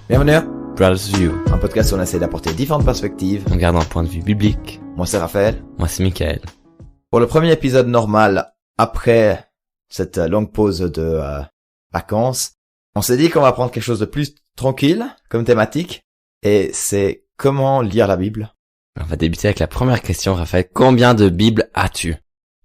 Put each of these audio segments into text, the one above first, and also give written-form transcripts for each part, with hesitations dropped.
Bienvenue à Brothers View, un podcast où on essaie d'apporter différentes perspectives. en gardant un point de vue biblique. Moi c'est Raphaël. Moi c'est Michael. Pour le premier épisode normal, après cette longue pause de vacances, on s'est dit qu'on va prendre quelque chose de plus tranquille comme thématique. Et c'est comment lire la Bible. On va débuter avec la première question, Raphaël. Combien de Bibles as-tu?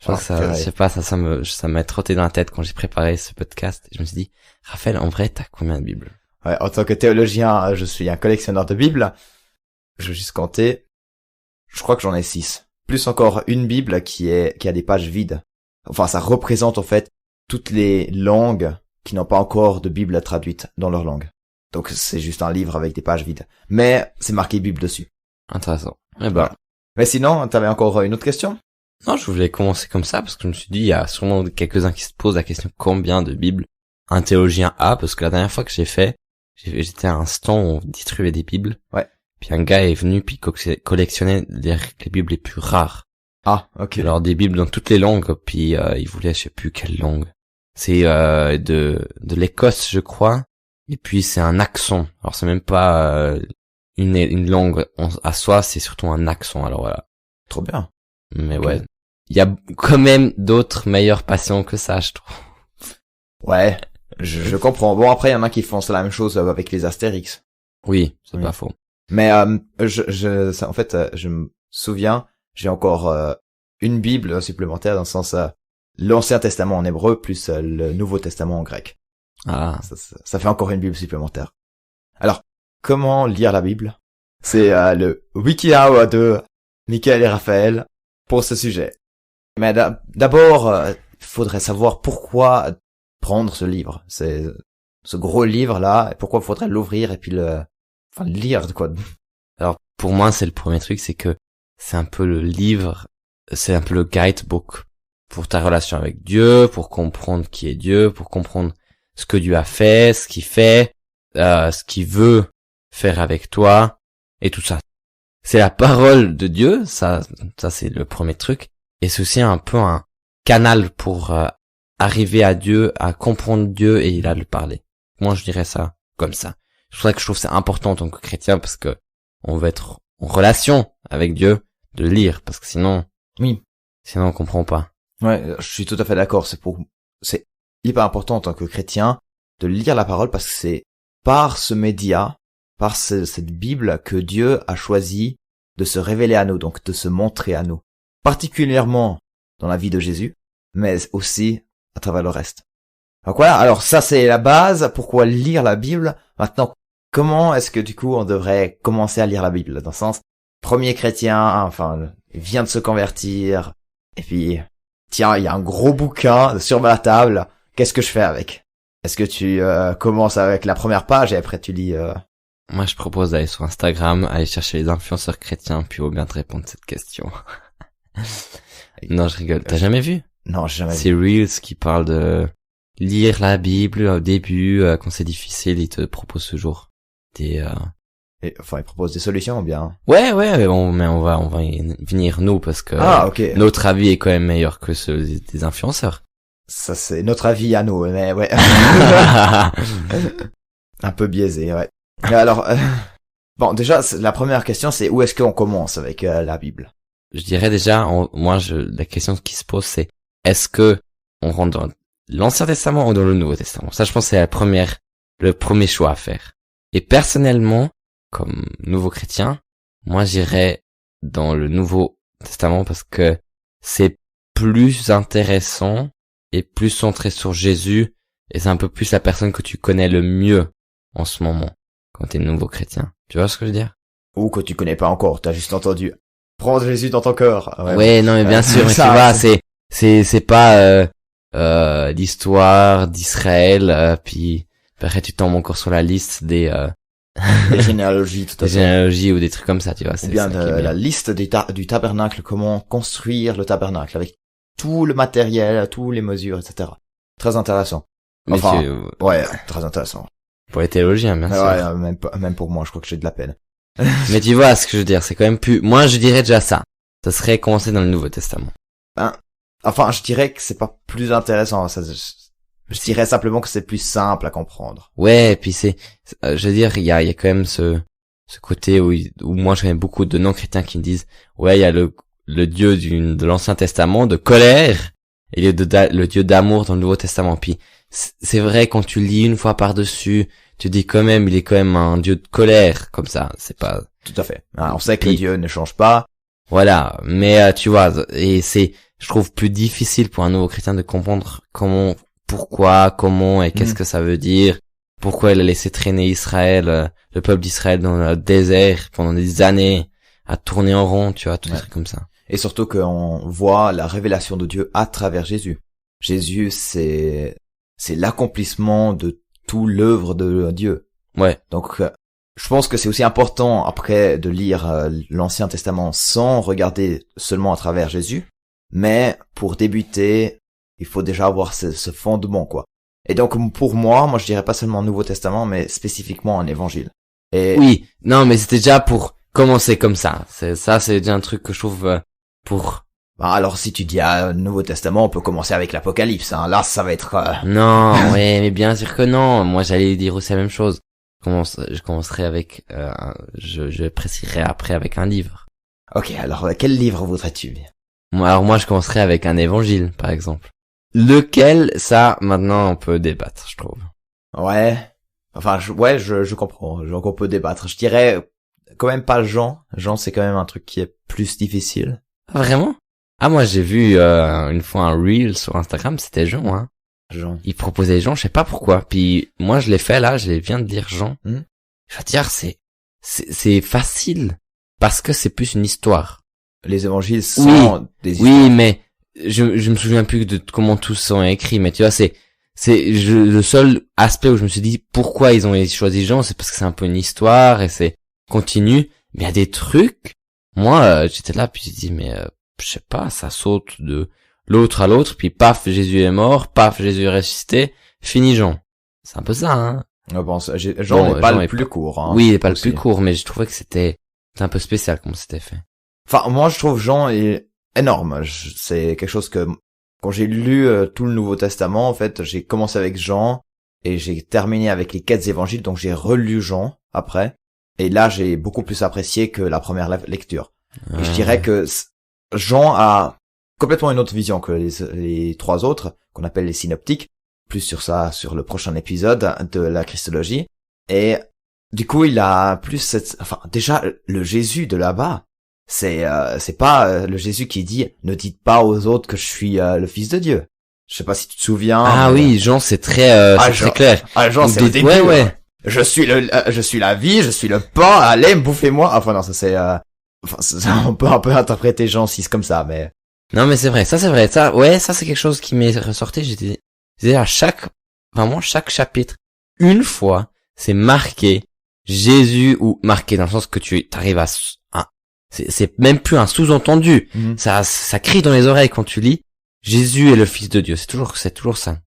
Je pense que ça, purée. je sais pas, ça m'a trotté dans la tête quand j'ai préparé ce podcast. Je me suis dit, Raphaël, en vrai, t'as combien de Bibles? Ouais, en tant que théologien, je suis un collectionneur de Bibles. Je vais juste compter. Je crois que j'en ai 6. Plus encore une Bible qui a des pages vides. Enfin, ça représente en fait toutes les langues qui n'ont pas encore de Bible traduite dans leur langue. Donc c'est juste un livre avec des pages vides. Mais c'est marqué Bible dessus. Intéressant. Eh ben, Voilà. Mais sinon, t'avais encore une autre question? non, je voulais commencer comme ça parce que je me suis dit, il y a sûrement quelques-uns qui se posent la question combien de Bibles un théologien a, parce que la dernière fois que j'étais à un stand où on distribuait des Bibles. Ouais. Puis un gars est venu puis collectionnait les Bibles les plus rares. Ah, ok. Alors des bibles dans toutes les langues, puis il voulait je sais plus quelle langue. C'est de l'Écosse, je crois. Et puis c'est un accent. Alors c'est même pas une langue à soi, c'est surtout un accent. Alors voilà. Trop bien. Mais Ok. ouais, il y a quand même d'autres meilleures passions que ça, je trouve. Ouais, je comprends. Bon, après, il y en a qui font la même chose avec les Astérix. Oui, c'est Oui. pas faux. Mais en fait, je me souviens, j'ai encore une Bible supplémentaire dans le sens l'Ancien Testament en hébreu plus le Nouveau Testament en grec. Ah, Ça fait encore une Bible supplémentaire. Alors, comment lire la Bible? C'est le WikiHow de Michael et Raphaël pour ce sujet. Mais d'abord, il faudrait savoir pourquoi prendre ce livre. C'est ce gros livre-là, et pourquoi il faudrait l'ouvrir et puis le lire, quoi. alors pour moi c'est le premier truc, c'est que c'est un peu le livre, c'est un peu le guidebook pour ta relation avec Dieu, pour comprendre qui est Dieu, pour comprendre ce que Dieu a fait, ce qu'il fait, ce qu'il veut faire avec toi, et tout ça. C'est la parole de Dieu, ça c'est le premier truc, et c'est aussi un peu un canal pour arriver à Dieu, à comprendre Dieu et à lui parler. Moi je dirais ça comme ça. C'est pour ça que je trouve c'est important en tant que chrétien, parce que on veut être en relation avec Dieu, de lire, parce que sinon on comprend pas. Ouais, je suis tout à fait d'accord. C'est hyper important en tant que chrétien de lire la parole parce que c'est par ce média, par cette Bible que Dieu a choisi de se révéler à nous, donc de se montrer à nous. Particulièrement dans la vie de Jésus, mais aussi à travers le reste. Donc voilà, alors ça c'est la base, pourquoi lire la Bible. Maintenant, comment est-ce que du coup on devrait commencer à lire la Bible? Dans le sens, premier chrétien, enfin, il vient de se convertir, et puis, tiens, il y a un gros bouquin sur ma table, qu'est-ce que je fais avec? Est-ce que tu commences avec la première page et après tu lis... Moi, je propose d'aller sur Instagram, aller chercher les influenceurs chrétiens, puis au bien te répondre cette question. Non, je rigole. T'as jamais vu? Non, j'ai jamais vu. C'est Reels qui parle de lire la Bible au début, quand c'est difficile, il te propose toujours des... Et, enfin, il propose des solutions ou bien... Ouais, mais on va y venir nous, parce que Ah, ok. notre avis est quand même meilleur que ceux des influenceurs. Ça, c'est notre avis à nous, mais ouais. Un peu biaisé, ouais. Mais alors, bon, déjà, la première question, c'est où est-ce qu'on commence avec la Bible? Je dirais déjà, la question qui se pose, c'est est-ce que on rentre dans l'Ancien Testament ou dans le Nouveau Testament? Ça, je pense, c'est le premier choix à faire. Et personnellement, comme nouveau chrétien, moi, j'irais dans le Nouveau Testament parce que c'est plus intéressant et plus centré sur Jésus, et c'est un peu plus la personne que tu connais le mieux en ce moment quand t'es nouveau chrétien. Tu vois ce que je veux dire? Ou que tu connais pas encore, t'as juste entendu. Prends Jésus dans ton cœur. Ouais, non, mais bien sûr, mais ça, tu vois, c'est pas l'histoire d'Israël, puis après tu tombes encore sur la liste des généalogies, tout à des fait. généalogies ou des trucs comme ça, tu vois. Ou C'est bien ça qui est bien. la liste du tabernacle, comment construire le tabernacle avec tout le matériel, toutes les mesures, etc. Très intéressant. Mais Enfin, ouais, très intéressant. pour les théologiens, bien sûr. Ouais, même pour moi, je crois que j'ai de la peine. Mais tu vois ce que je veux dire, c'est quand même plus... Moi, je dirais déjà ça. Ça serait commencer dans le Nouveau Testament. Enfin, je dirais que c'est pas plus intéressant. Je dirais simplement que c'est plus simple à comprendre. Ouais, et puis je veux dire, il y a quand même ce côté où moi je connais beaucoup de non-chrétiens qui me disent, ouais, il y a le Dieu de l'Ancien Testament, de colère, et le Dieu d'amour dans le Nouveau Testament. Puis, c'est vrai, quand tu lis une fois par-dessus, tu dis quand même, il est quand même un Dieu de colère, comme ça, c'est pas... Tout à fait. On sait que Dieu ne change pas. Voilà, mais tu vois, et je trouve plus difficile pour un nouveau chrétien de comprendre pourquoi, comment et qu'est-ce que ça veut dire, pourquoi il a laissé traîner Israël, le peuple d'Israël dans le désert pendant des années, à tourner en rond, tu vois, tous des trucs comme ça. Et surtout qu'on voit la révélation de Dieu à travers Jésus. Jésus, c'est l'accomplissement de tout l'œuvre de Dieu. Ouais. Donc, je pense que c'est aussi important après de lire l'Ancien Testament sans regarder seulement à travers Jésus, mais pour débuter, il faut déjà avoir ce fondement, quoi. Et donc pour moi je dirais pas seulement Nouveau Testament, mais spécifiquement un évangile. Et oui, non, mais c'était déjà pour commencer comme ça. C'est déjà un truc que je trouve pour... alors si tu dis Nouveau Testament, on peut commencer avec l'Apocalypse. Là, ça va être... Non, ouais, mais bien sûr que non. Moi, j'allais dire aussi la même chose. Je commencerai avec... je préciserai après avec un livre. Ok, alors quel livre voudrais-tu? Moi, je commencerai avec un évangile, par exemple. Lequel, ça, maintenant, on peut débattre, je trouve. Ouais. Enfin, je comprends. Donc, on peut débattre. Je dirais quand même pas Jean. Jean, c'est quand même un truc qui est plus difficile. Ah, vraiment? Ah, moi, j'ai vu une fois un reel sur Instagram, c'était Jean, hein. Jean. Il proposait Jean, je sais pas pourquoi. Puis, moi, je l'ai fait, là, je viens de dire Jean. Je veux dire, c'est facile. Parce que c'est plus une histoire. Les évangiles sont des histoires. Oui, mais je me souviens plus de comment tous sont écrits, mais tu vois, le seul aspect où je me suis dit pourquoi ils ont choisi Jean, c'est parce que c'est un peu une histoire et c'est continu. Mais il y a des trucs, moi, j'étais là puis j'ai dit mais je sais pas, ça saute de l'autre à l'autre, puis paf, Jésus est mort, paf, Jésus est ressuscité, fini Jean. C'est un peu ça, hein. Jean n'est pas le plus court, hein. Oui, il est pas le plus court, mais je trouvais que c'était un peu spécial comment c'était fait. Enfin, moi, je trouve Jean est énorme. C'est quelque chose que, quand j'ai lu tout le Nouveau Testament, en fait, j'ai commencé avec Jean, et j'ai terminé avec les 4 évangiles, donc j'ai relu Jean, après. Et là, j'ai beaucoup plus apprécié que la première lecture. Et je dirais que Jean a complètement une autre vision que les 3 autres, qu'on appelle les synoptiques. Plus sur ça, sur le prochain épisode de la Christologie. Et, du coup, il a plus déjà, le Jésus de là-bas, c'est pas le Jésus qui dit ne dites pas aux autres que je suis le fils de Dieu. Je sais pas si tu te souviens. Ah oui, Jean c'est très très clair. Jean c'est au début. Ouais. Je suis la vie, je suis le pain, allez bouffez-moi. Enfin non, ça c'est on peut un peu interpréter Jean 6 comme ça, mais non mais c'est vrai, ça c'est vrai. Ça c'est quelque chose qui m'est ressorti, j'étais à chaque chapitre une fois, c'est marqué Jésus ou marqué dans le sens que tu arrives à c'est même plus un sous-entendu. Ça crie dans les oreilles quand tu lis. Jésus est le fils de Dieu. C'est toujours ça.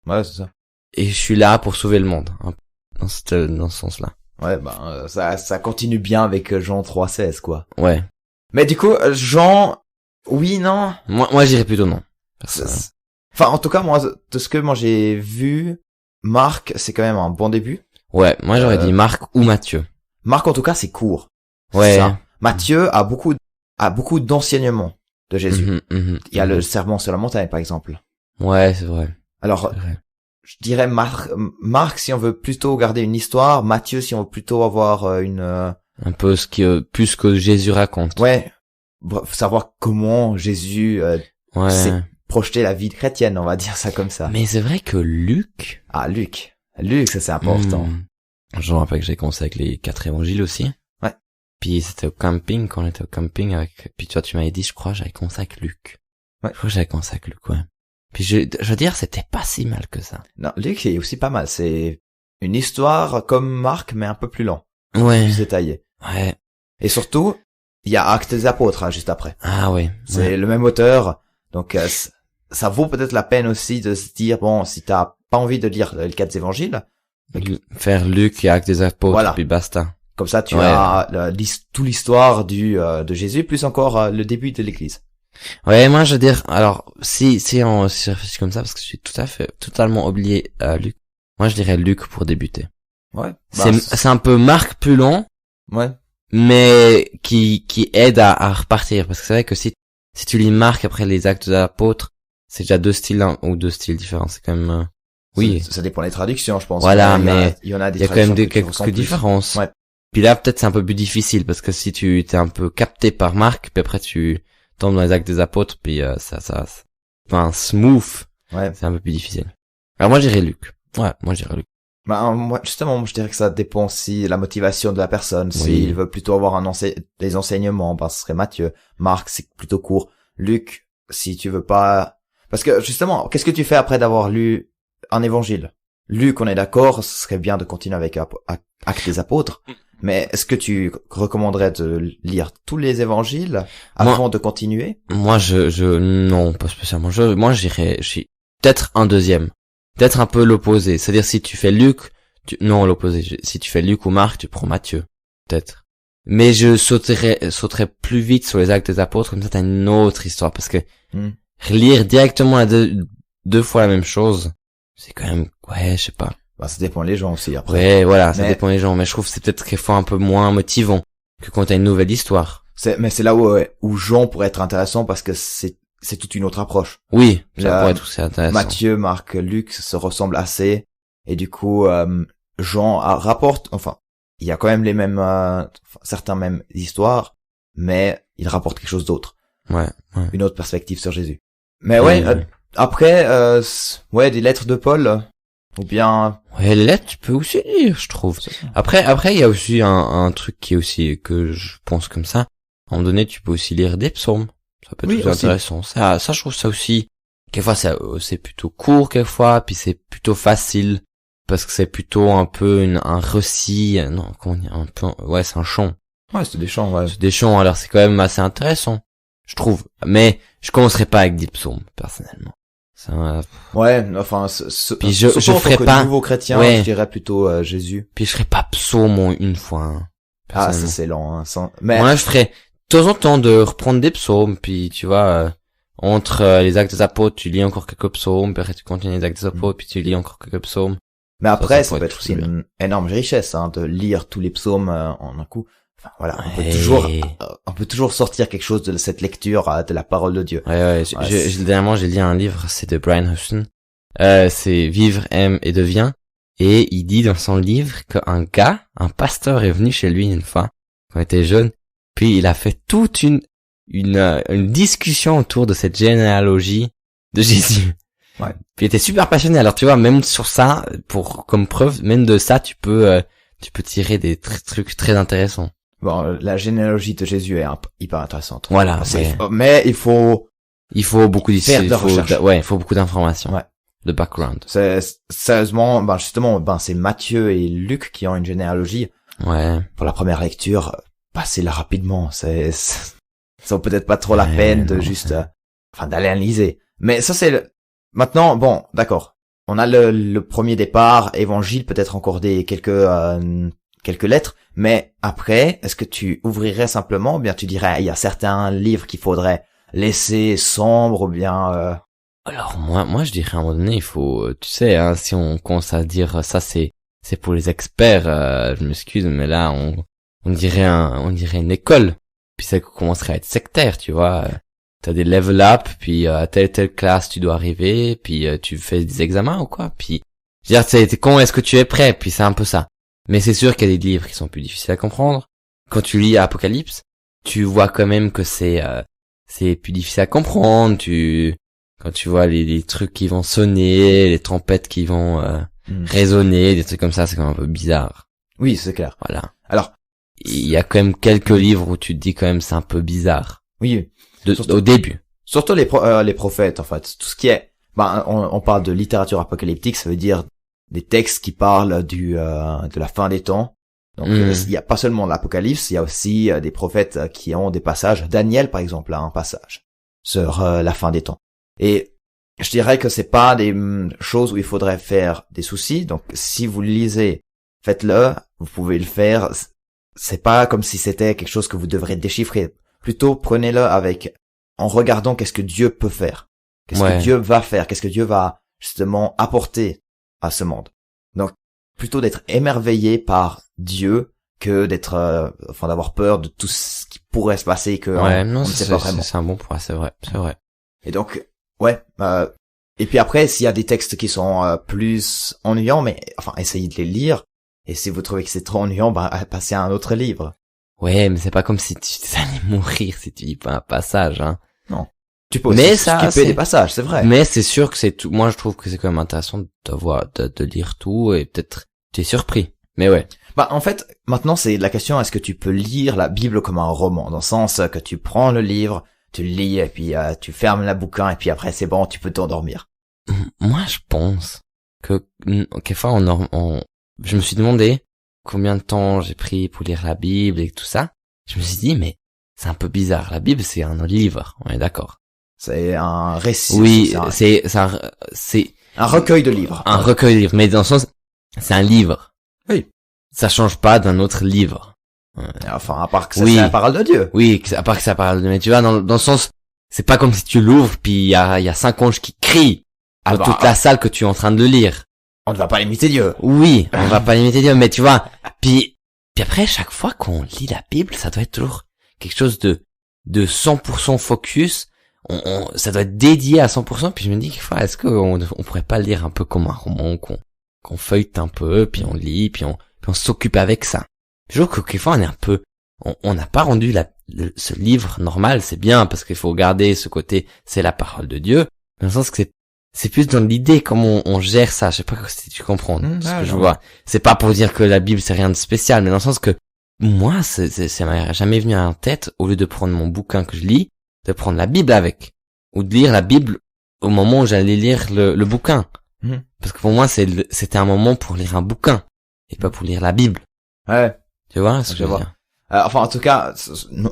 Ouais, c'est ça. Et je suis là pour sauver le monde. Hein, dans ce sens-là. Ouais, ça continue bien avec Jean 3,16, quoi. Ouais. Mais du coup, Jean, oui, non? Moi, j'irais plutôt non. Enfin, en tout cas, moi, de ce que j'ai vu, Marc, c'est quand même un bon début. Ouais, moi j'aurais dit Marc ou Matthieu. Marc, en tout cas, c'est court. Ouais. Ça. Matthieu a beaucoup d'enseignements de Jésus. Il y a le sermon sur la montagne, par exemple. Ouais, c'est vrai. Alors, je dirais Marc si on veut plutôt garder une histoire, Matthieu si on veut plutôt avoir un peu plus que Jésus raconte. Ouais. Savoir comment Jésus s'est projeté la vie chrétienne, on va dire ça comme ça. Mais c'est vrai que Luc, ça c'est important. Je me rappelle que j'ai commencé avec les 4 évangiles aussi. Ouais. Puis c'était au camping, quand on était au camping puis toi tu m'avais dit, je crois, j'avais commencé avec Luc. Ouais. Je crois que j'avais commencé avec Luc, ouais. Puis je veux dire, c'était pas si mal que ça. Non, Luc est aussi pas mal. C'est une histoire comme Marc, mais un peu plus lent. Ouais. Plus détaillé. Ouais. Et surtout, il y a Actes des Apôtres, juste après. Ah ouais. C'est le même auteur. Donc, ça vaut peut-être la peine aussi de se dire, bon, si t'as pas envie de lire les 4 évangiles, faire Luc et Actes des Apôtres, voilà. Puis basta. Comme ça, tu as toute l'histoire de Jésus, plus encore le début de l'Église. Ouais, moi je veux dire, alors si je réfléchis comme ça, parce que je suis totalement oublié Luc. Moi je dirais Luc pour débuter. Ouais. C'est un peu Marc plus long, Ouais. mais qui aide à repartir, parce que c'est vrai que si tu lis Marc après les Actes de l'Apôtre, c'est déjà deux styles ou deux styles différents. C'est quand même oui. Ça dépend des traductions, je pense. Voilà, mais il y en a des il y a quand même traductions quelques différences. Ouais. Puis là, peut-être c'est un peu plus difficile parce que si tu t'es un peu capté par Marc, puis après tu tombes dans les Actes des Apôtres, puis enfin smooth, Ouais. c'est un peu plus difficile. Alors moi, je dirais Luc. Ouais, moi je dirais Luc. Moi, justement, je dirais que ça dépend si la motivation de la personne. Oui. S'il veut plutôt avoir des enseignements, ce serait Matthieu. Marc, c'est plutôt court. Luc, si tu veux pas, parce que justement, qu'est-ce que tu fais après d'avoir lu un évangile? Luc, on est d'accord, ce serait bien de continuer avec Actes des Apôtres. Mais est-ce que tu recommanderais de lire tous les évangiles avant de continuer? Moi, non, pas spécialement. Moi, je dirais peut-être un deuxième. Peut-être un peu l'opposé. C'est-à-dire, si tu fais Luc, non, l'opposé. Si tu fais Luc ou Marc, tu prends Matthieu. Peut-être. Mais je sauterais plus vite sur les Actes des Apôtres, comme ça t'as une autre histoire, parce que relire directement deux fois la même chose, c'est quand même, ouais, je sais pas. Ça dépend des gens aussi, après. Ouais, voilà, ça dépend des gens, mais je trouve que c'est peut-être quelquefois un peu moins motivant que quand t'as une nouvelle histoire. Mais c'est là où Jean pourrait être intéressant parce que c'est toute une autre approche. Oui, ça pourrait être aussi intéressant. Matthieu, Marc, Luc se ressemblent assez, et du coup, Jean rapporte, enfin, il y a quand même les mêmes, certains mêmes histoires, mais il rapporte quelque chose d'autre. Ouais. Une autre perspective sur Jésus. Mais ouais, après, des lettres de Paul, ou bien... Ouais, les lettres, tu peux aussi lire, je trouve. Après, il y a aussi un truc qui est aussi, que je pense comme ça. À un moment donné, tu peux aussi lire des psaumes. Ça peut être intéressant. Ça, je trouve ça aussi. Quelquefois, c'est plutôt court, quelquefois, puis c'est plutôt facile. Parce que c'est plutôt un peu un récit, non, comment dire, un peu, ouais, c'est un chant. Ouais, c'est des chants, ouais. C'est des chants, alors c'est quand même assez intéressant, je trouve. Mais, je commencerai pas avec des psaumes, personnellement. Ça, ouais, enfin, puis je ferai pas, nouveau chrétien, ouais. Je dirais plutôt, Jésus. Puis je ferai pas psaume en une fois, hein, ça c'est lent, hein, mais... Moi, je ferai, de temps en temps, de reprendre des psaumes, puis tu vois, entre les Actes des Apôtres, tu lis encore quelques psaumes, puis après tu continues les Actes des Apôtres, puis tu lis encore quelques psaumes. Mais après, ça peut être aussi une énorme richesse, hein, de lire tous les psaumes en un coup. Enfin, voilà, on peut toujours sortir quelque chose de cette lecture de la parole de Dieu. Ouais, dernièrement, j'ai lu un livre, c'est de Brian Huston. C'est Vivre, aime et devient. Et il dit dans son livre qu'un pasteur est venu chez lui une fois, quand il était jeune, puis il a fait toute une discussion autour de cette généalogie de Jésus. Ouais. Puis il était super passionné. Alors tu vois, même sur ça, comme preuve, même de ça, tu peux tirer des trucs très intéressants. Bon, la généalogie de Jésus est hyper intéressante. Voilà. Mais il faut beaucoup il faut beaucoup d'informations. Ouais. De background. Sérieusement, justement, c'est Matthieu et Luc qui ont une généalogie. Ouais. Pour la première lecture, passez-la rapidement. Ça vaut peut-être pas trop la peine de juste, d'aller analyser. Mais ça c'est maintenant, bon, d'accord. On a le premier départ, évangile, peut-être encore quelques lettres, mais après, est-ce que tu ouvrirais simplement, ou bien tu dirais, il y a certains livres qu'il faudrait laisser sombres, ou bien... Alors moi je dirais à un moment donné, il faut, tu sais, hein, si on commence à dire ça, c'est pour les experts, je m'excuse, mais là on dirait une école, puis ça commencerait à être sectaire, tu vois. T'as des level up, puis à telle classe tu dois arriver, puis tu fais des examens ou quoi, puis je veux dire, quand est-ce que tu es prêt, puis c'est un peu ça. Mais c'est sûr qu'il y a des livres qui sont plus difficiles à comprendre. Quand tu lis Apocalypse, tu vois quand même que c'est plus difficile à comprendre. Quand tu vois les trucs qui vont sonner, les trompettes qui vont résonner, des trucs comme ça, c'est quand même un peu bizarre. Oui, c'est clair. Voilà. Alors, il y a quand même quelques livres où tu te dis quand même c'est un peu bizarre. Oui. Au début. Surtout les prophètes, en fait. Tout ce qui est, on parle de littérature apocalyptique, ça veut dire des textes qui parlent de la fin des temps. Donc, il y a pas seulement l'Apocalypse, il y a aussi des prophètes qui ont des passages. Daniel, par exemple, a un passage sur la fin des temps. Et je dirais que c'est pas des choses où il faudrait faire des soucis. Donc, si vous le lisez, faites-le. Vous pouvez le faire. C'est pas comme si c'était quelque chose que vous devrez déchiffrer. Plutôt, prenez-le avec en regardant qu'est-ce que Dieu peut faire. Qu'est-ce Ouais. que Dieu va faire, qu'est-ce que Dieu va justement apporter à ce monde. Donc, plutôt d'être émerveillé par Dieu que d'être, d'avoir peur de tout ce qui pourrait se passer et que Ouais, on non, ne sait pas vraiment. c'est un bon point, c'est vrai. Et donc, ouais. Et puis après, s'il y a des textes qui sont plus ennuyants, mais enfin, essayez de les lire. Et si vous trouvez que c'est trop ennuyant, passez à un autre livre. Ouais, mais c'est pas comme si tu allais mourir si tu lis pas un passage, hein. Non. Tu peux aussi Mais ça, skipper des passages, c'est vrai. Mais c'est sûr que c'est tout. Moi, je trouve que c'est quand même intéressant de lire tout et peut-être t'es surpris. Mais ouais. En fait, maintenant, c'est la question, est-ce que tu peux lire la Bible comme un roman? Dans le sens que tu prends le livre, tu le lis, et puis tu fermes la bouquin, et puis après, c'est bon, tu peux t'endormir. Moi, je pense que quelquefois, je me suis demandé combien de temps j'ai pris pour lire la Bible et tout ça. Je me suis dit, mais c'est un peu bizarre. La Bible, c'est un livre. On est d'accord. C'est un récit. Oui, c'est un recueil de livres. Un recueil de livres. Mais dans le sens, c'est un livre. Oui. Ça change pas d'un autre livre. Enfin, à part que c'est la parole de Dieu. Oui, à part que c'est la parole de Dieu. Mais tu vois, dans le sens, c'est pas comme si tu l'ouvres puis il y a 5 anges qui crient dans toute la salle que tu es en train de le lire. On ne va pas imiter Dieu. Oui, on va pas imiter Dieu, mais tu vois, puis après, chaque fois qu'on lit la Bible, ça doit être toujours quelque chose de 100% focus. Ça doit être dédié à 100%, puis je me dis quelquefois, est-ce qu'on pourrait pas le lire un peu comme un roman, qu'on feuillete un peu, puis on lit, puis on s'occupe avec ça. Je trouve que quelquefois on est un peu, on n'a pas rendu ce livre normal, c'est bien, parce qu'il faut garder ce côté, c'est la parole de Dieu, dans le sens que c'est plus dans l'idée comment on gère ça. Je sais pas si tu comprends ce que je vois. C'est pas pour dire que la Bible c'est rien de spécial, mais dans le sens que moi, ça m'est jamais venu à la tête, au lieu de prendre mon bouquin que je lis, de prendre la Bible avec, ou de lire la Bible au moment où j'allais lire le bouquin. Parce que pour moi, c'était un moment pour lire un bouquin, et pas pour lire la Bible. Ouais. Tu vois ce que je veux dire? En tout cas,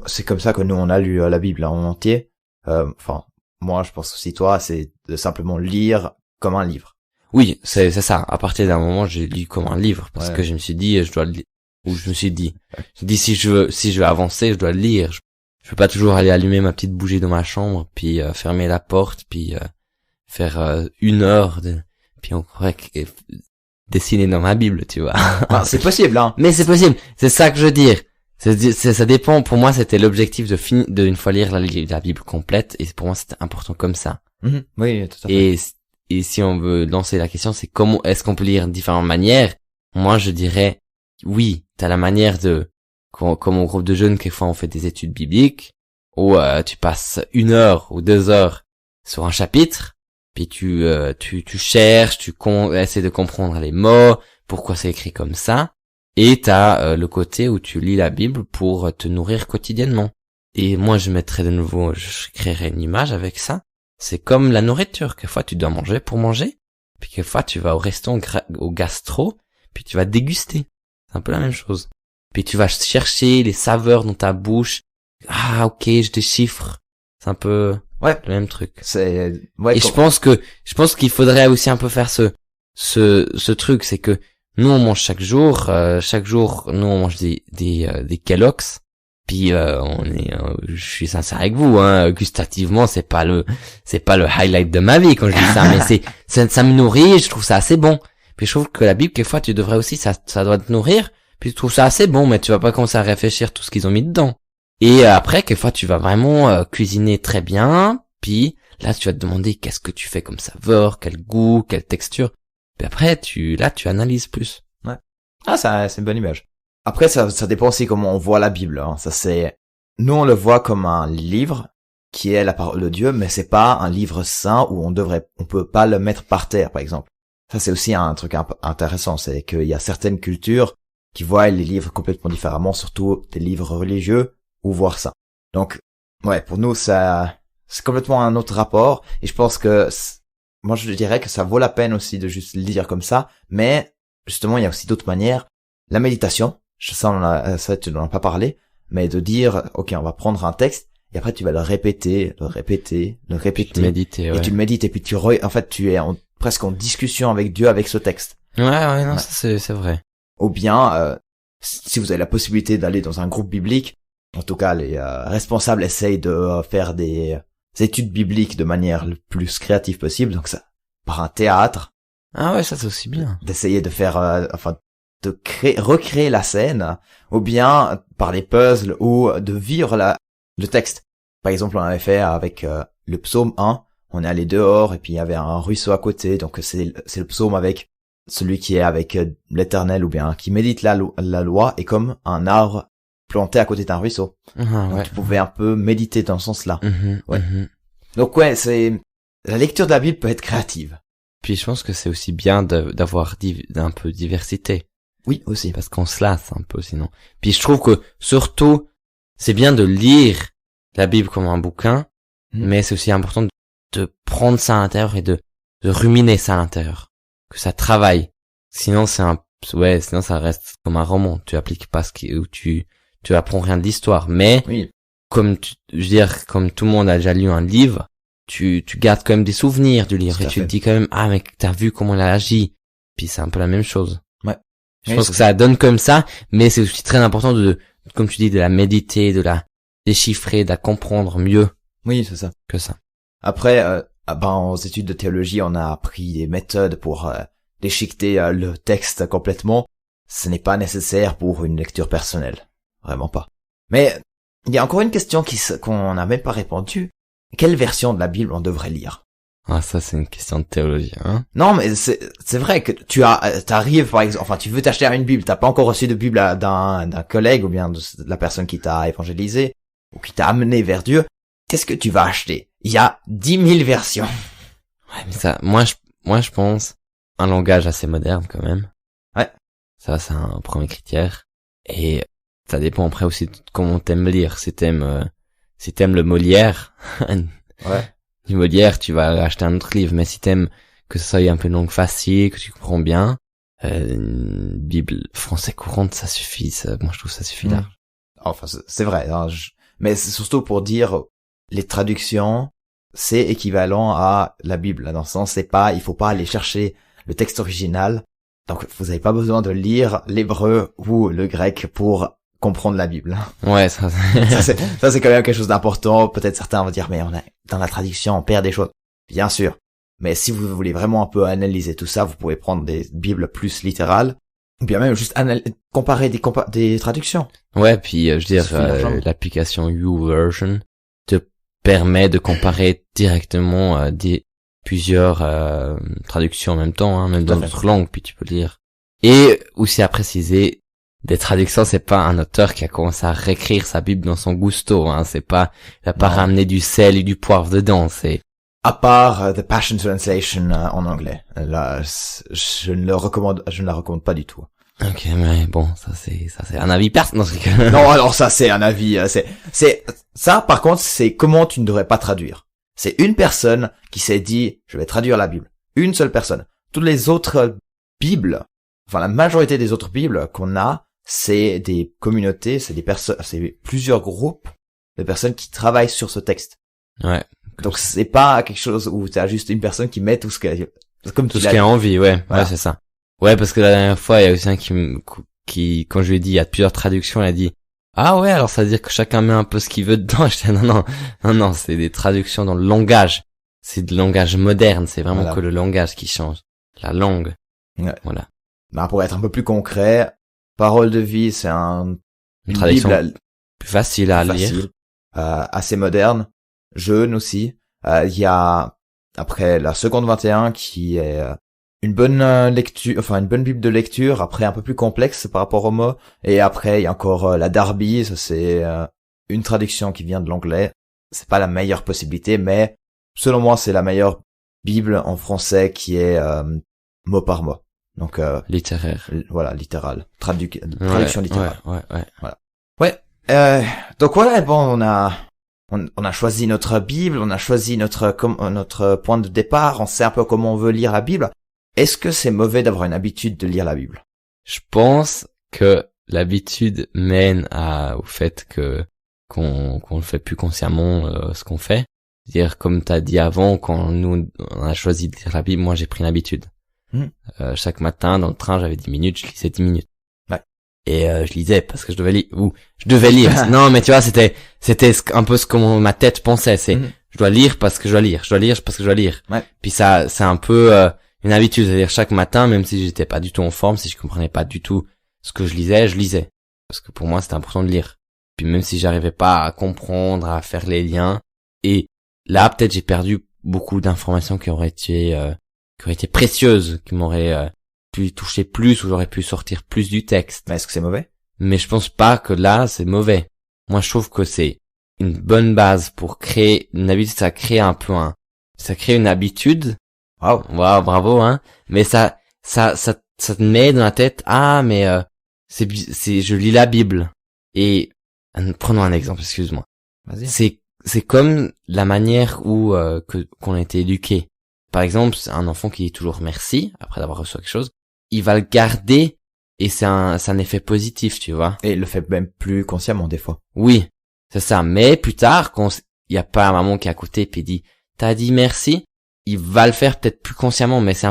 c'est comme ça que nous on a lu la Bible en entier. Moi, je pense aussi toi, c'est de simplement lire comme un livre. Oui, c'est ça. À partir d'un moment, j'ai lu comme un livre parce que je me suis dit, je dois le lire. Ou je me suis dit, si je veux avancer, je dois le lire. Je peux pas toujours aller allumer ma petite bougie dans ma chambre, puis fermer la porte, puis faire 1 heure puis on pourrait dessiner dans ma Bible, tu vois. C'est possible, hein. Mais c'est possible. C'est ça que je veux dire. Ça dépend. Pour moi, c'était l'objectif de une fois lire la Bible complète, et pour moi, c'était important comme ça. Oui, tout à fait. Et si on veut lancer la question, c'est comment est-ce qu'on peut lire de différentes manières? Moi, je dirais, oui, t'as la manière comme au groupe de jeunes, quelquefois on fait des études bibliques, où tu passes 1 heure ou 2 heures sur un chapitre, puis tu cherches, tu essaies de comprendre les mots, pourquoi c'est écrit comme ça. Et t'as le côté où tu lis la Bible pour te nourrir quotidiennement. Et moi, je créerais une image avec ça. C'est comme la nourriture. Quelquefois, tu dois manger pour manger. Puis quelquefois, tu vas au restaurant, au gastro, puis tu vas déguster. C'est un peu la même chose. Puis tu vas chercher les saveurs dans ta bouche. Ah, ok, je déchiffre. C'est un peu le même truc. Et je pense qu'il faudrait aussi un peu faire ce truc, c'est que nous on mange chaque jour, nous on mange des Kellogg's, puis je suis sincère avec vous, hein, gustativement c'est pas le highlight de ma vie quand je dis ça, mais ça me nourrit et je trouve ça assez bon. Puis je trouve que la Bible quelquefois tu devrais aussi, ça doit te nourrir, puis tu trouves ça assez bon, mais tu vas pas commencer à réfléchir tout ce qu'ils ont mis dedans. Et après quelquefois tu vas vraiment cuisiner très bien, puis là tu vas te demander qu'est-ce que tu fais comme saveur, quel goût, quelle texture. Puis après, tu analyses plus. Ouais. Ah, c'est une bonne image. Après, ça dépend aussi comment on voit la Bible, hein. Nous, on le voit comme un livre qui est la parole de Dieu, mais c'est pas un livre saint où on peut pas le mettre par terre, par exemple. Ça, c'est aussi un truc intéressant, c'est qu'il y a certaines cultures qui voient les livres complètement différemment, surtout des livres religieux, ou voir ça. Donc, ouais, pour nous, c'est complètement un autre rapport, et je pense que moi, je dirais que ça vaut la peine aussi de juste lire comme ça, mais justement, il y a aussi d'autres manières. La méditation, ça tu n'en as pas parlé, mais de dire, ok, on va prendre un texte, et après tu vas le répéter. Méditer, ouais. Et tu le médites, et puis en fait, tu es presque en discussion avec Dieu avec ce texte. Ouais, non, ça, c'est vrai. Ou bien, si vous avez la possibilité d'aller dans un groupe biblique, en tout cas, les responsables essayent de faire des études bibliques de manière le plus créative possible, donc ça, par un théâtre, Ah ouais, ça c'est aussi bien. d'essayer de faire, recréer la scène, ou bien par des puzzles, ou de vivre le texte. Par exemple, on avait fait avec le psaume 1, on est allé dehors, et puis il y avait un ruisseau à côté, donc c'est le psaume avec celui qui est avec l'Éternel, ou bien qui médite la loi, est comme un arbre planté à côté d'un ruisseau. Ah Donc ouais. tu pouvais un peu méditer dans ce sens-là. Ouais. Mhm. Donc ouais, la lecture de la Bible peut être créative. Puis je pense que c'est aussi bien d'avoir un peu de diversité. Oui, aussi. Parce qu'on se lasse un peu sinon. Puis je trouve que surtout, c'est bien de lire la Bible comme un bouquin, mais c'est aussi important de prendre ça à l'intérieur et de ruminer ça à l'intérieur. Que ça travaille. Sinon sinon ça reste comme un roman. Tu appliques pas où tu apprends rien de l'histoire. Mais, Oui. comme tout le monde a déjà lu un livre, tu gardes quand même des souvenirs du livre Tout et à tu te fait. dis quand même, ah, mais t'as vu comment il a agi. Puis c'est un peu la même chose. Ouais. Je Oui, pense que ça donne comme ça, mais c'est aussi très important comme tu dis, de la méditer, de la déchiffrer, de la comprendre mieux Oui, c'est ça. que ça. Après, aux études de théologie, on a appris des méthodes pour déchiqueter le texte complètement. Ce n'est pas nécessaire pour une lecture personnelle. Vraiment pas. Mais il y a encore une question qu'on n'a même pas répondu. Quelle version de la Bible on devrait lire? Ah, ça, c'est une question de théologie, hein. Non, mais c'est vrai que t'arrives, par exemple, tu veux t'acheter une Bible, t'as pas encore reçu de Bible d'un collègue ou bien de la personne qui t'a évangélisé ou qui t'a amené vers Dieu. Qu'est-ce que tu vas acheter? Il y a 10 000 versions. Ouais, mais ça, moi, je pense un langage assez moderne, quand même. Ouais. Ça, c'est un premier critère. Et ça dépend après aussi de comment t'aimes lire. Si t'aimes le Molière, Ouais. du Molière, tu vas acheter un autre livre. Mais si t'aimes que ça soit un peu une langue facile, que tu comprends bien, une Bible français courante, ça suffit. Moi, je trouve ça suffit large. Enfin, c'est vrai. Hein, mais c'est surtout pour dire les traductions, c'est équivalent à la Bible. Dans le sens, il faut pas aller chercher le texte original. Donc, vous n'avez pas besoin de lire l'hébreu ou le grec pour comprendre la Bible. Ouais, ça Ça, c'est quand même quelque chose d'important. Peut-être certains vont dire, mais dans la traduction, on perd des choses. Bien sûr. Mais si vous voulez vraiment un peu analyser tout ça, vous pouvez prendre des Bibles plus littérales. Ou bien même juste comparer des traductions. Ouais, puis je veux dire, suffit largement. l'application YouVersion te permet de comparer directement plusieurs traductions en même temps, hein, même Tout à dans fait. d'autres langues, puis tu peux lire. Et aussi à préciser, des traductions, c'est pas un auteur qui a commencé à réécrire sa Bible dans son gusto, hein, il a pas Non. ramené du sel et du poivre dedans, c'est... À part The Passion Translation en anglais. Là, je ne la recommande pas du tout. Ok, mais bon, ça c'est un avis personnel. Non, alors ça c'est un avis. Ça par contre c'est comment tu ne devrais pas traduire. C'est une personne qui s'est dit je vais traduire la Bible. Une seule personne. Toutes les autres Bibles, enfin la majorité des autres Bibles qu'on a, c'est des communautés, c'est plusieurs groupes de personnes qui travaillent sur ce texte. Ouais. Donc c'est pas quelque chose où t'as juste une personne qui met tout ce qu'elle, comme Tout ce qui a envie, ouais. Voilà. Ouais, c'est ça. Ouais, parce que la dernière fois, il y a aussi un qui, quand je lui ai dit, il y a plusieurs traductions, il a dit, ah ouais, alors ça veut dire que chacun met un peu ce qu'il veut dedans. Je dis, non, c'est des traductions dans le langage. C'est du langage moderne, c'est vraiment Voilà. que le langage qui change. La langue. Ouais. Voilà. Ben, pour être un peu plus concret, Parole de vie, c'est une traduction Bible Plus facile à facile, lire. assez moderne, jeune aussi. Il y a après la seconde 21 qui est une bonne lecture, enfin une bonne Bible de lecture, après un peu plus complexe par rapport aux mots. Et après il y a encore la Darby, ça c'est une traduction qui vient de l'anglais. C'est pas la meilleure possibilité, mais selon moi c'est la meilleure Bible en français qui est mot par mot. Donc Littéraire. voilà, littéral, traduction littérale. Ouais. Donc voilà, bon, on a choisi notre Bible, on a choisi notre point de départ, on sait un peu comment on veut lire la Bible. Est-ce que c'est mauvais d'avoir une habitude de lire la Bible? Je pense que l'habitude mène au fait qu'on le fait plus consciemment ce qu'on fait. C'est-à-dire, comme t'as dit avant, quand nous on a choisi de lire la Bible, moi j'ai pris une habitude. Chaque matin dans le train, j'avais 10 minutes, je lisais 10 minutes. Ouais. Et je lisais parce que je devais lire. Non, mais tu vois, c'était un peu ce que ma tête pensait. dois lire parce que je dois lire. Je dois lire parce que je dois lire. Ouais. Puis ça, c'est un peu une habitude. C'est-à-dire chaque matin, même si j'étais pas du tout en forme, si je comprenais pas du tout ce que je lisais. Parce que pour moi, c'était important de lire. Puis même si j'arrivais pas à comprendre, à faire les liens. Et là, peut-être j'ai perdu beaucoup d'informations qui auraient été précieuses, qui m'auraient pu toucher plus, ou j'aurais pu sortir plus du texte. Mais est-ce que c'est mauvais? Mais je pense pas que là, c'est mauvais. Moi, je trouve que c'est une bonne base pour créer une habitude. Ça crée une habitude. Waouh. Waouh, bravo, hein. Mais ça te met dans la tête, mais je lis la Bible. Et, prenons un exemple, excuse-moi. Vas-y. C'est comme la manière où, qu'on a été éduqué. Par exemple, c'est un enfant qui dit toujours merci, après d'avoir reçu quelque chose. Il va le garder, et c'est un effet positif, tu vois. Et il le fait même plus consciemment, des fois. Oui, c'est ça. Mais plus tard, quand il y a pas un maman qui est à côté puis dit t'as dit merci, il va le faire peut-être plus consciemment, mais c'est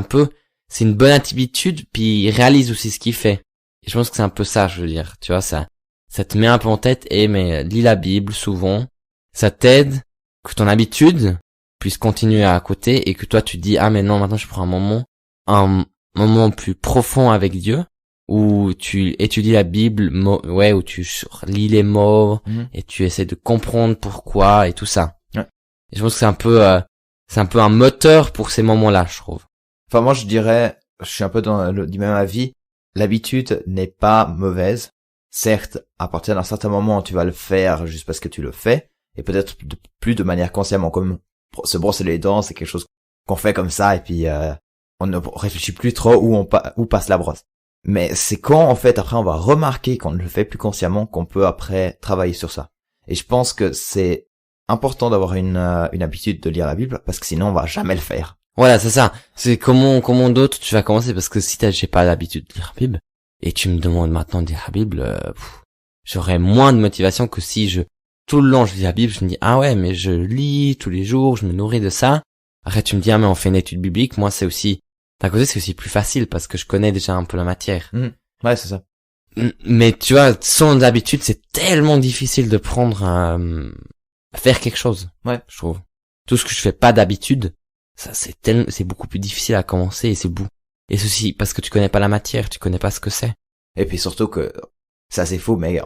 une bonne habitude, puis il réalise aussi ce qu'il fait. Et je pense que c'est un peu ça, je veux dire. Tu vois, ça te met un peu en tête, mais lis la Bible souvent. Ça t'aide que ton habitude puisse continuer à côté et que toi tu dis mais non, maintenant je prends un moment plus profond avec Dieu, où tu étudies la Bible, où tu lis les mots, et tu essaies de comprendre pourquoi et tout ça. Ouais. Et je pense que c'est un peu un moteur pour ces moments-là, je trouve. Enfin, moi, je dirais, je suis un peu du même avis. L'habitude n'est pas mauvaise. Certes, à partir d'un certain moment, tu vas le faire juste parce que tu le fais, et peut-être plus de manière consciemment, comme se brosser les dents, c'est quelque chose qu'on fait comme ça, et puis on ne réfléchit plus trop où passe la brosse. Mais c'est quand, en fait, après on va remarquer qu'on ne le fait plus consciemment qu'on peut après travailler sur ça. Et je pense que c'est important d'avoir une habitude de lire la Bible, parce que sinon on va jamais le faire. Voilà, c'est ça. C'est comment d'autres tu vas commencer, parce que si j'ai pas l'habitude de lire la Bible, et tu me demandes maintenant de lire la Bible, j'aurais moins de motivation que si tout le long je lis la Bible, je me dis ouais, mais je lis tous les jours, je me nourris de ça. Après tu me dis mais on fait une étude biblique. Moi c'est aussi, d'un côté c'est aussi plus facile parce que je connais déjà un peu la matière. Ouais, c'est ça. Mais tu vois, sans habitude, c'est tellement difficile de prendre à faire quelque chose. Ouais, je trouve. Tout ce que je fais pas d'habitude, ça c'est beaucoup plus difficile à commencer, et c'est et ceci parce que tu connais pas la matière, tu connais pas ce que c'est. Et puis surtout que ça c'est faux, mais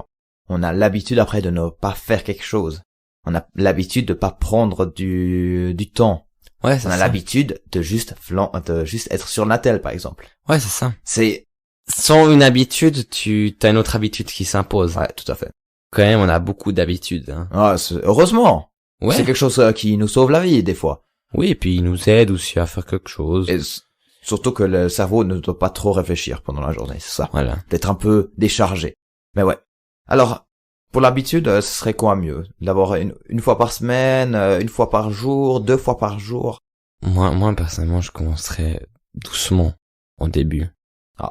on a l'habitude après de ne pas faire quelque chose. On a l'habitude de pas prendre du temps. Ouais, c'est ça. On a l'habitude de juste être sur Natel, par exemple. Ouais, c'est ça. C'est sans une habitude, t'as une autre habitude qui s'impose. Ouais, tout à fait. Quand même, on a beaucoup d'habitudes. Hein. Heureusement. Ouais. C'est quelque chose qui nous sauve la vie des fois. Oui, et puis il nous aide aussi à faire quelque chose. Et surtout que le cerveau ne doit pas trop réfléchir pendant la journée, c'est ça. Voilà. D'être un peu déchargé. Mais ouais. Alors, pour l'habitude, ce serait quoi mieux? D'avoir une fois par semaine, une fois par jour, 2 fois par jour? Moi, personnellement, je commencerais doucement, au début.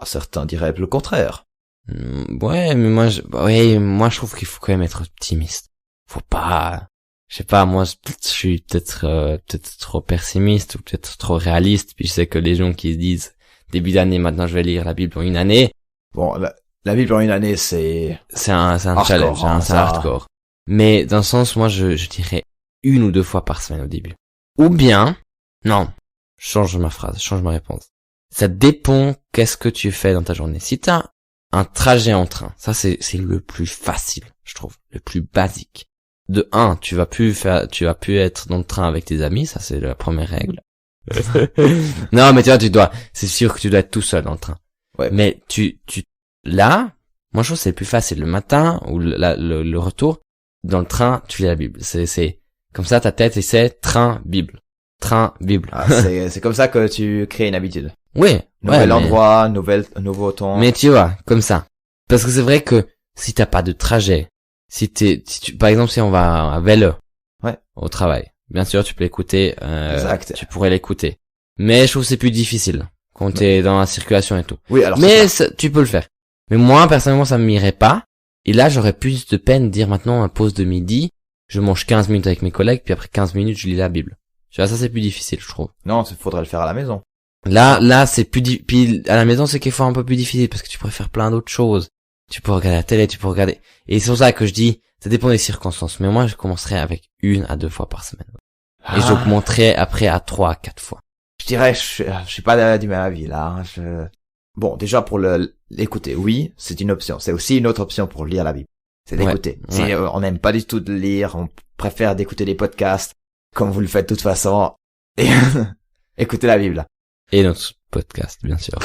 Certains diraient le contraire. Ouais, mais moi, je trouve qu'il faut quand même être optimiste. Faut pas, je sais pas, moi, je suis peut-être trop pessimiste, ou peut-être trop réaliste, puis je sais que les gens qui se disent, début d'année, maintenant je vais lire la Bible en une année. Bon, la Bible en une année, c'est un challenge, hein, c'est hardcore. Mais dans le sens, moi, je dirais 1 ou 2 fois par semaine au début. Ou bien, non, change ma réponse. Ça dépend qu'est-ce que tu fais dans ta journée. Si t'as un trajet en train, ça c'est le plus facile, je trouve, le plus basique. De 1, tu vas plus être dans le train avec tes amis, ça c'est la première règle. Non, mais tu vois, c'est sûr que tu dois être tout seul dans le train. Ouais. Mais là, moi je trouve que c'est plus facile le matin ou le retour dans le train, tu lis la Bible. C'est comme ça ta tête et c'est train Bible. C'est comme ça que tu crées une habitude. Oui. Nouvel endroit, nouveau temps. Mais tu vois, comme ça. Parce que c'est vrai que si t'as pas de trajet, par exemple, si on va à vélo. Ouais. Au travail. Bien sûr, tu peux l'écouter, exact. Tu pourrais l'écouter. Mais je trouve que c'est plus difficile quand t'es dans la circulation et tout. Oui, alors. Mais tu peux le faire. Mais moi, personnellement, ça m'irait pas. Et là, j'aurais plus de peine de dire maintenant, pause de midi, je mange 15 minutes avec mes collègues, puis après 15 minutes, je lis la Bible. Tu vois, ça c'est plus difficile, je trouve. Non, il faudrait le faire à la maison. Là, c'est plus puis à la maison, c'est quelquefois un peu plus difficile parce que tu pourrais faire plein d'autres choses. Tu peux regarder la télé, et c'est pour ça que je dis, ça dépend des circonstances. Mais moi, je commencerai avec 1 à 2 fois par semaine. Et j'augmenterai après à 3 à 4 fois. Je dirais, je suis pas du même avis, là. Hein. Bon, déjà, pour l'écouter, oui, c'est une option. C'est aussi une autre option pour lire la Bible. C'est d'écouter. Ouais. Si on n'aime pas du tout de lire, on préfère d'écouter des podcasts, comme vous le faites de toute façon, et écoutez la Bible. Et notre podcast, bien sûr.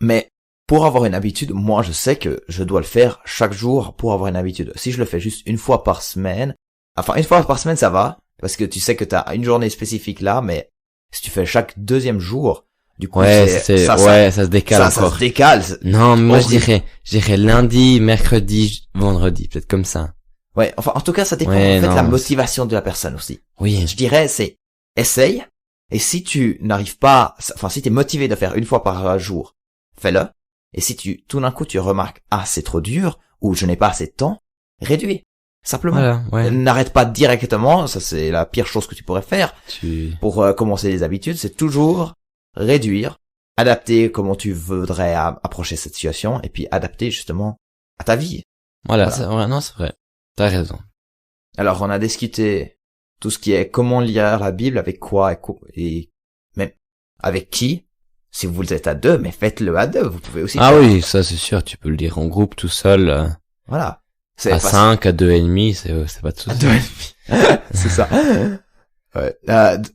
Mais pour avoir une habitude, moi je sais que je dois le faire chaque jour pour avoir une habitude. Si je le fais juste une fois par semaine, enfin une fois par semaine ça va, parce que tu sais que t'as une journée spécifique là, mais si tu fais chaque deuxième jour, du coup ça se décale encore. Ça se décale. Non, mais moi je dirais lundi, mercredi, vendredi, peut-être comme ça. Ouais, enfin en tout cas ça dépend la motivation de la personne aussi. Oui. Je dirais c'est essaye, et si tu n'arrives pas, enfin si t'es motivé de faire une fois par jour, fais-le. Et si tout d'un coup tu remarques c'est trop dur ou je n'ai pas assez de temps, réduis. Simplement. Voilà, ouais. N'arrête pas directement, ça c'est la pire chose que tu pourrais faire. Pour commencer les habitudes, c'est toujours réduire, adapter comment tu voudrais approcher cette situation et puis adapter justement à ta vie. Voilà. C'est vrai. T'as raison. Alors on a discuté tout ce qui est comment lire la Bible, avec quoi et même avec qui. Si vous êtes à 2, mais faites-le à 2, vous pouvez aussi. Oui, ça c'est sûr, tu peux le lire en groupe tout seul. Voilà. À 5, à 2,5, c'est pas de souci. À 2,5. C'est ça. Ouais.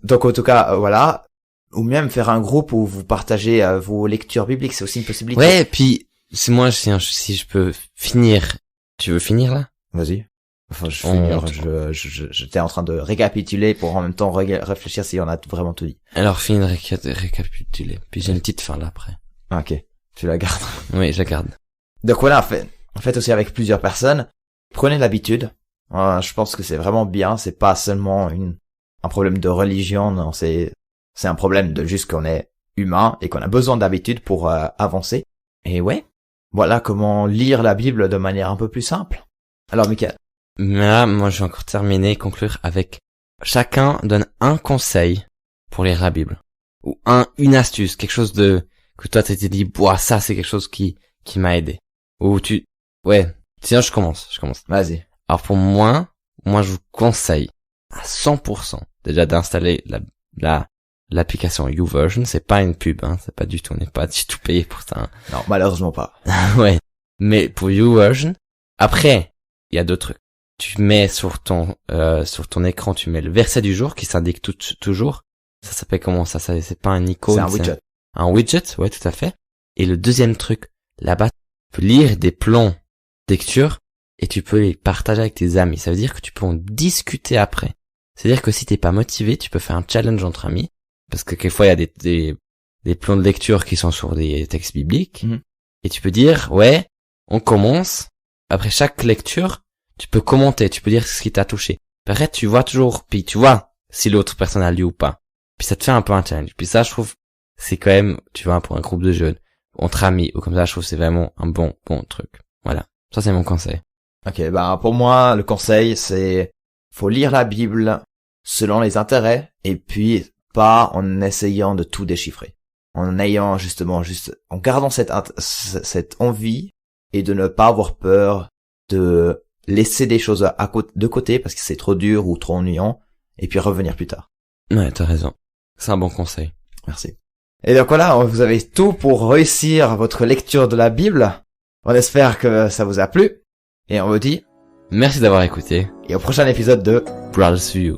Donc en tout cas, voilà. Ou même faire un groupe où vous partagez vos lectures bibliques, c'est aussi une possibilité. Ouais, et puis si je peux finir. Tu veux finir là? Vas-y. Enfin, j'étais en train de récapituler pour en même temps réfléchir si on a vraiment tout dit. Alors, finis de récapituler. Puis j'ai une petite fin là après. Ok. Tu la gardes. Oui, je la garde. Donc voilà, en fait aussi avec plusieurs personnes. Prenez l'habitude. Je pense que c'est vraiment bien. C'est pas seulement un problème de religion. Non, c'est un problème de juste qu'on est humain et qu'on a besoin d'habitude pour avancer. Et ouais. Voilà comment lire la Bible de manière un peu plus simple. Alors, Mickaël. Mais là, moi, je vais encore conclure avec chacun donne un conseil pour lire la Bible. Ou une astuce, quelque chose que toi t'étais dit, ça c'est quelque chose qui m'a aidé. Ou sinon je commence. Vas-y. Alors pour moi, je vous conseille à 100% déjà d'installer l'application YouVersion. C'est pas une pub, hein, c'est pas du tout, on n'est pas du tout payé pour ça. Hein. Non, malheureusement pas. Ouais. Mais pour YouVersion, après, il y a d'autres trucs. Tu mets sur ton écran, tu mets le verset du jour qui s'indique toujours. Ça s'appelle comment ça c'est pas un icône. C'est un widget. Un widget, ouais, tout à fait. Et le deuxième truc, là-bas, tu peux lire des plans de lecture et tu peux les partager avec tes amis. Ça veut dire que tu peux en discuter après. C'est-à-dire que si t'es pas motivé, tu peux faire un challenge entre amis. Parce que quelquefois, il y a des plans de lecture qui sont sur des textes bibliques. Mm-hmm. Et tu peux dire, on commence. Après chaque lecture, tu peux commenter, tu peux dire ce qui t'a touché. Après, tu vois toujours, puis tu vois si l'autre personne a lu ou pas. Puis ça te fait un peu un challenge. Puis ça, je trouve, c'est quand même, tu vois, pour un groupe de jeunes, entre amis, ou comme ça, je trouve que c'est vraiment un bon truc. Voilà. Ça, c'est mon conseil. Ok, pour moi, le conseil, c'est, faut lire la Bible selon les intérêts, et puis pas en essayant de tout déchiffrer. En ayant en gardant cette envie, et de ne pas avoir peur de laisser des choses de côté parce que c'est trop dur ou trop ennuyant, et puis revenir plus tard. Ouais, t'as raison. C'est un bon conseil. Merci. Et donc voilà, vous avez tout pour réussir votre lecture de la Bible. On espère que ça vous a plu. Et on vous dit... Merci d'avoir écouté. Et au prochain épisode de... Brothers to You.